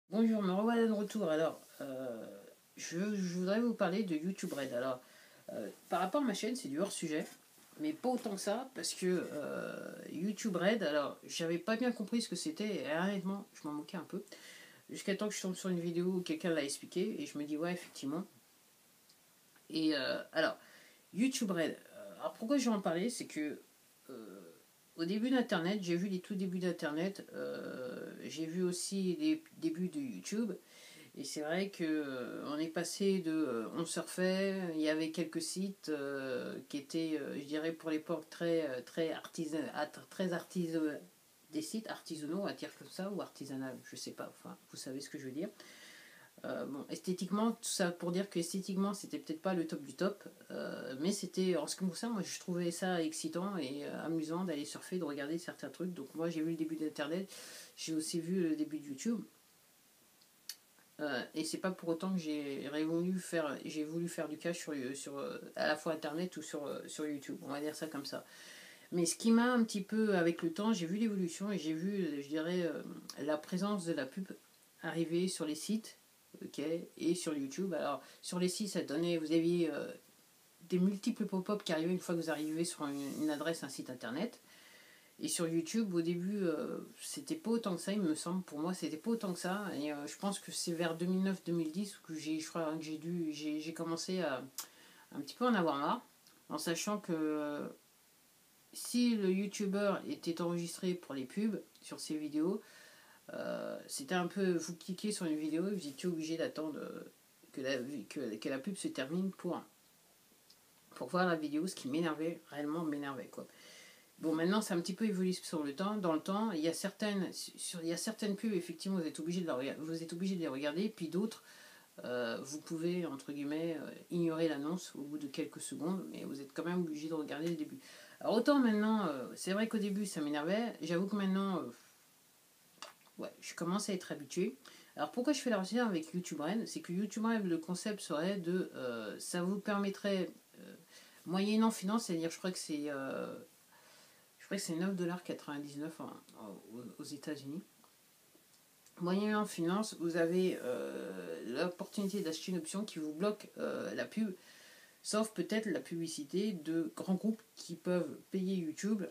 Bonjour, me revoilà de retour. Alors, je voudrais vous parler de YouTube Red. Alors, par rapport à ma chaîne, c'est du hors-sujet, mais pas autant que ça, parce que YouTube Red, alors, j'avais pas bien compris ce que c'était, et honnêtement, je m'en moquais un peu, jusqu'à temps que je tombe sur une vidéo où quelqu'un l'a expliqué, et je me dis, ouais, effectivement. Et alors, YouTube Red, alors pourquoi je vais en parler, c'est que au début d'Internet, j'ai vu les tout débuts d'Internet, j'ai vu aussi les débuts de YouTube. Et c'est vrai que on est passé de on surfait, il y avait quelques sites qui étaient, je dirais pour l'époque très des sites artisanaux, à dire comme ça, ou artisanal, je sais pas, enfin vous savez ce que je veux dire. Bon, esthétiquement, tout ça pour dire que esthétiquement c'était peut-être pas le top du top, mais c'était, en ce qui me concerne, moi je trouvais ça excitant et amusant d'aller surfer, de regarder certains trucs. Donc moi j'ai vu le début d'Internet, j'ai aussi vu le début de YouTube. Et c'est pas pour autant que j'ai voulu faire du cash sur à la fois internet ou sur YouTube, on va dire ça comme ça. Mais ce qui m'a un petit peu, avec le temps, j'ai vu l'évolution et j'ai vu, je dirais, la présence de la pub arriver sur les sites, ok, et sur YouTube. Alors sur les sites, ça donnait, vous aviez des multiples pop-up qui arrivaient une fois que vous arrivez sur une adresse, un site internet. Et sur YouTube, au début, c'était pas autant que ça, il me semble. Pour moi, c'était pas autant que ça. Et je pense que c'est vers 2009-2010 que je crois que j'ai commencé à un petit peu en avoir marre, en sachant que si le YouTuber était enregistré pour les pubs sur ses vidéos, c'était un peu, vous cliquez sur une vidéo et vous étiez obligé d'attendre que la pub se termine pour voir la vidéo, ce qui m'énervait, réellement m'énervait quoi. Bon, maintenant, c'est un petit peu évolué sur le temps. Dans le temps, il y a certaines pubs, effectivement, vous êtes obligé de les regarder, puis d'autres, vous pouvez, entre guillemets, ignorer l'annonce au bout de quelques secondes, mais vous êtes quand même obligé de regarder le début. Alors, autant maintenant, c'est vrai qu'au début, ça m'énervait. J'avoue que maintenant, ouais, je commence à être habitué. Alors, pourquoi je fais la recherche avec YouTube Red? C'est que YouTube Red, le concept serait de. Ça vous permettrait, moyennant finance, c'est-à-dire, je crois que c'est 9,99$ aux États-Unis. Moyennant finance, vous avez l'opportunité d'acheter une option qui vous bloque la pub, sauf peut-être la publicité de grands groupes qui peuvent payer YouTube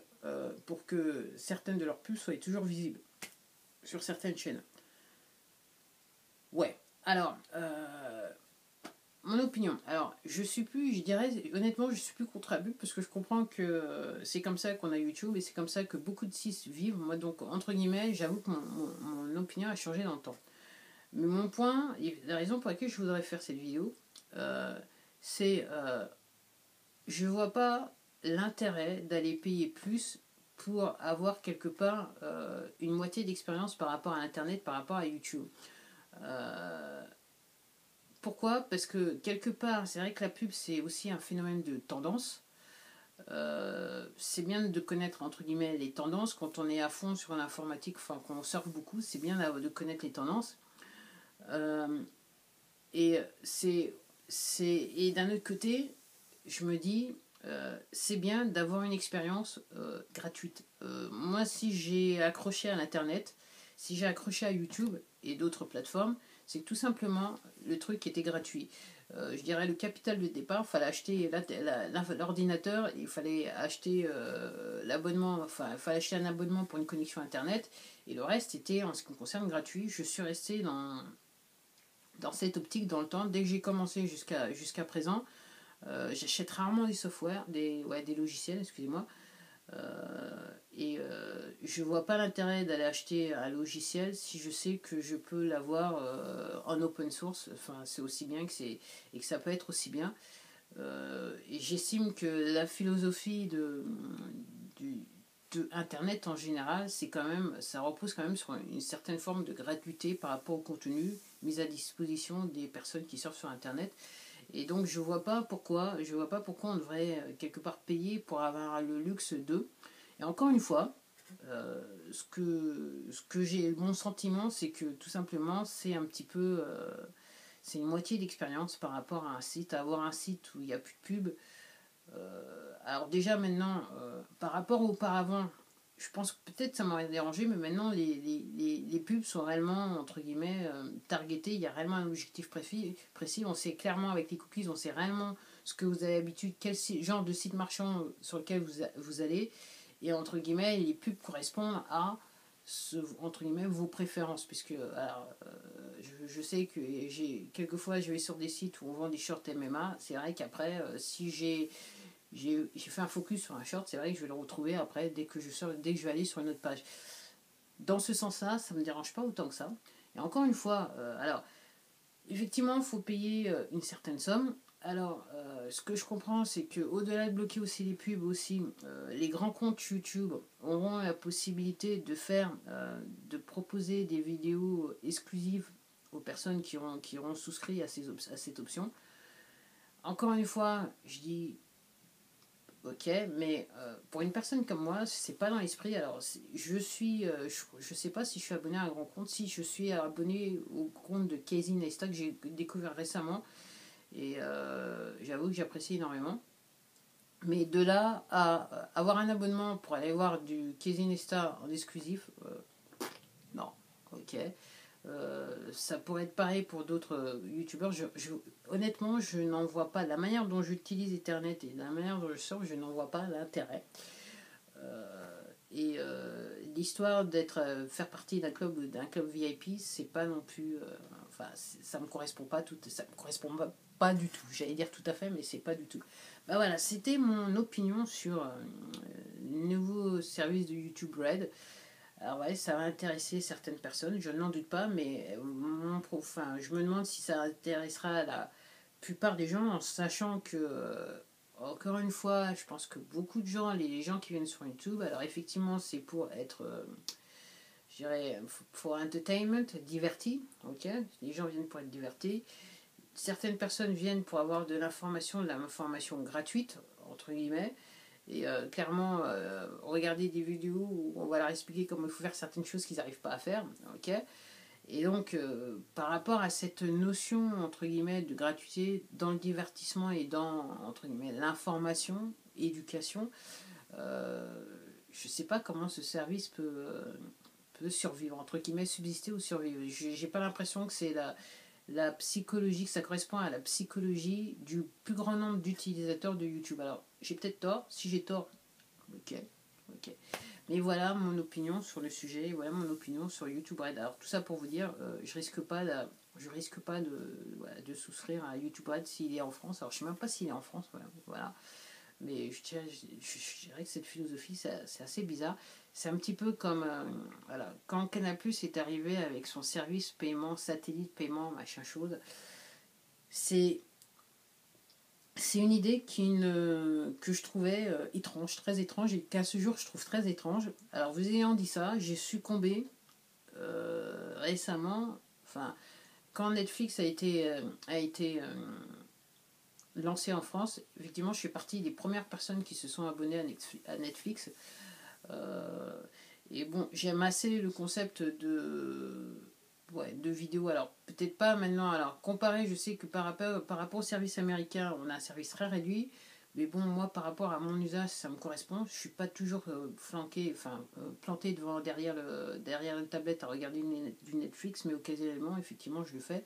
pour que certaines de leurs pubs soient toujours visibles sur certaines chaînes. Ouais. Alors, mon opinion. Alors, je dirais, honnêtement, je suis plus contre la pub parce que je comprends que c'est comme ça qu'on a YouTube et c'est comme ça que beaucoup de sites vivent. Moi, donc, entre guillemets, j'avoue que mon opinion a changé dans le temps. Mais mon point, et la raison pour laquelle je voudrais faire cette vidéo, euh, c'est je vois pas l'intérêt d'aller payer plus pour avoir quelque part une moitié d'expérience par rapport à Internet, par rapport à YouTube. Euh, Pourquoi? Parce que quelque part, c'est vrai que la pub, c'est aussi un phénomène de tendance. C'est bien de connaître, entre guillemets, les tendances. Quand on est à fond sur l'informatique, enfin, qu'on surfe beaucoup, c'est bien de connaître les tendances. Euh, et et d'un autre côté, je me dis, c'est bien d'avoir une expérience gratuite. Moi, si j'ai accroché à l'Internet, si j'ai accroché à YouTube et d'autres plateformes, c'est que tout simplement, le truc était gratuit. Je dirais le capital de départ, il fallait acheter l'ordinateur, il fallait acheter l'abonnement, enfin, il fallait acheter un abonnement pour une connexion Internet, et le reste était, en ce qui me concerne, gratuit. Je suis resté dans cette optique dans le temps, dès que j'ai commencé jusqu'à présent. J'achète rarement des softwares, des logiciels, excusez-moi. Et je vois pas l'intérêt d'aller acheter un logiciel si je sais que je peux l'avoir en open source. Enfin, c'est aussi bien et que ça peut être aussi bien. Et j'estime que la philosophie du, de Internet en général, c'est quand même, ça repose quand même sur une certaine forme de gratuité par rapport au contenu mis à disposition des personnes qui surfent sur Internet. Et donc je vois pas pourquoi on devrait quelque part payer pour avoir le luxe d'eux. Et encore une fois, ce que j'ai, mon sentiment, c'est que tout simplement, c'est un petit peu, c'est une moitié d'expérience par rapport à un site. À avoir un site où il n'y a plus de pub. Alors déjà maintenant, par rapport auparavant, je pense que peut-être ça m'aurait dérangé, mais maintenant les pubs sont réellement, entre guillemets, targetées. Il y a réellement un objectif précis. On sait clairement avec les cookies, on sait réellement ce que vous avez l'habitude, quel genre de site marchand sur lequel vous allez. Et entre guillemets, les pubs correspondent à entre guillemets vos préférences. Puisque alors, je sais que quelquefois je vais sur des sites où on vend des shorts MMA. C'est vrai qu'après, si j'ai fait un focus sur un short, c'est vrai que je vais le retrouver après dès que je vais aller sur une autre page. Dans ce sens-là, ça ne me dérange pas autant que ça. Et encore une fois, alors, effectivement, il faut payer une certaine somme. Alors, ce que je comprends, c'est qu'au-delà de bloquer aussi les pubs, aussi, les grands comptes YouTube auront la possibilité de proposer des vidéos exclusives aux personnes qui auront souscrit à cette option. Encore une fois, je dis ok, mais pour une personne comme moi, c'est pas dans l'esprit. Alors, je sais pas si je suis abonné à un grand compte. Si je suis abonné au compte de Casey Neistat que j'ai découvert récemment, et j'avoue que j'apprécie énormément. Mais de là à avoir un abonnement pour aller voir du Casey Neistat en exclusif, non, ok. Ça pourrait être pareil pour d'autres youtubeurs. Honnêtement, je n'en vois pas. La manière dont j'utilise Internet et la manière dont je sors, je n'en vois pas l'intérêt. L'histoire faire partie d'un club VIP, c'est pas non plus. Enfin, ça me correspond pas ça me correspond pas du tout. J'allais dire tout à fait, mais c'est pas du tout. Bah voilà, c'était mon opinion sur le nouveau service de YouTube Red. Alors ouais, ça va intéresser certaines personnes, je n'en doute pas, mais je me demande si ça intéressera la plupart des gens en sachant que, encore une fois, je pense que beaucoup de gens, les gens qui viennent sur YouTube, alors effectivement c'est pour être, je dirais, for entertainment, divertis, ok. Les gens viennent pour être divertis. Certaines personnes viennent pour avoir de l'information gratuite, entre guillemets. Et clairement, regarder des vidéos où on va leur expliquer comment il faut faire certaines choses qu'ils n'arrivent pas à faire. Ok. Et donc, par rapport à cette notion, entre guillemets, de gratuité dans le divertissement et dans, entre guillemets, l'information, éducation, je ne sais pas comment ce service peut survivre, entre guillemets, subsister ou survivre. J'ai pas l'impression que c'est la psychologie, que ça correspond à la psychologie du plus grand nombre d'utilisateurs de YouTube. Alors, j'ai peut-être tort. Si j'ai tort, ok. Mais voilà mon opinion sur le sujet, voilà mon opinion sur YouTube Red. Alors, tout ça pour vous dire, je risque pas de souscrire à YouTube Red s'il est en France. Alors, je sais même pas s'il est en France, voilà. Mais je dirais que cette philosophie, c'est assez bizarre. C'est un petit peu comme voilà, quand Canal+ est arrivé avec son service paiement, satellite paiement, machin chose. C'est une idée que je trouvais étrange, très étrange, et qu'à ce jour je trouve très étrange. Alors vous ayant dit ça, j'ai succombé récemment, enfin, quand Netflix a été lancé en France, effectivement, je suis partie des premières personnes qui se sont abonnées à Netflix. Et bon, j'aime assez le concept de vidéos. Alors, peut-être pas maintenant. Alors, comparé, je sais que par rapport au service américain, on a un service très réduit. Mais bon, moi, par rapport à mon usage, ça me correspond. Je suis pas toujours planté derrière une tablette à regarder du Netflix, mais occasionnellement, effectivement, je le fais.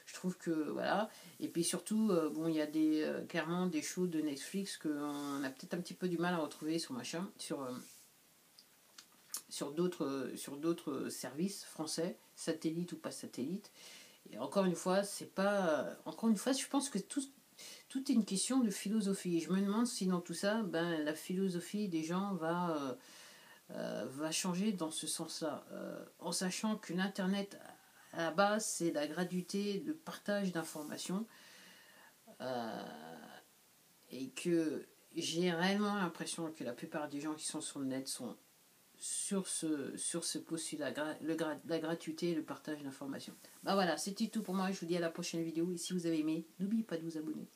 Je trouve que voilà. Et puis surtout, bon, il y a clairement des shows de Netflix qu'on a peut-être un petit peu du mal à retrouver sur d'autres services français, satellites ou pas satellites. Et encore une fois, je pense que tout est une question de philosophie. Je me demande si dans tout ça, la philosophie des gens va changer dans ce sens-là, en sachant que l'Internet, à la base, c'est la gratuité, le partage d'informations, et que j'ai réellement l'impression que la plupart des gens qui sont sur le net sont sur ce postulat, la gratuité et le partage d'informations. Voilà, c'était tout pour moi. Je vous dis à la prochaine vidéo. Et si vous avez aimé, n'oubliez pas de vous abonner.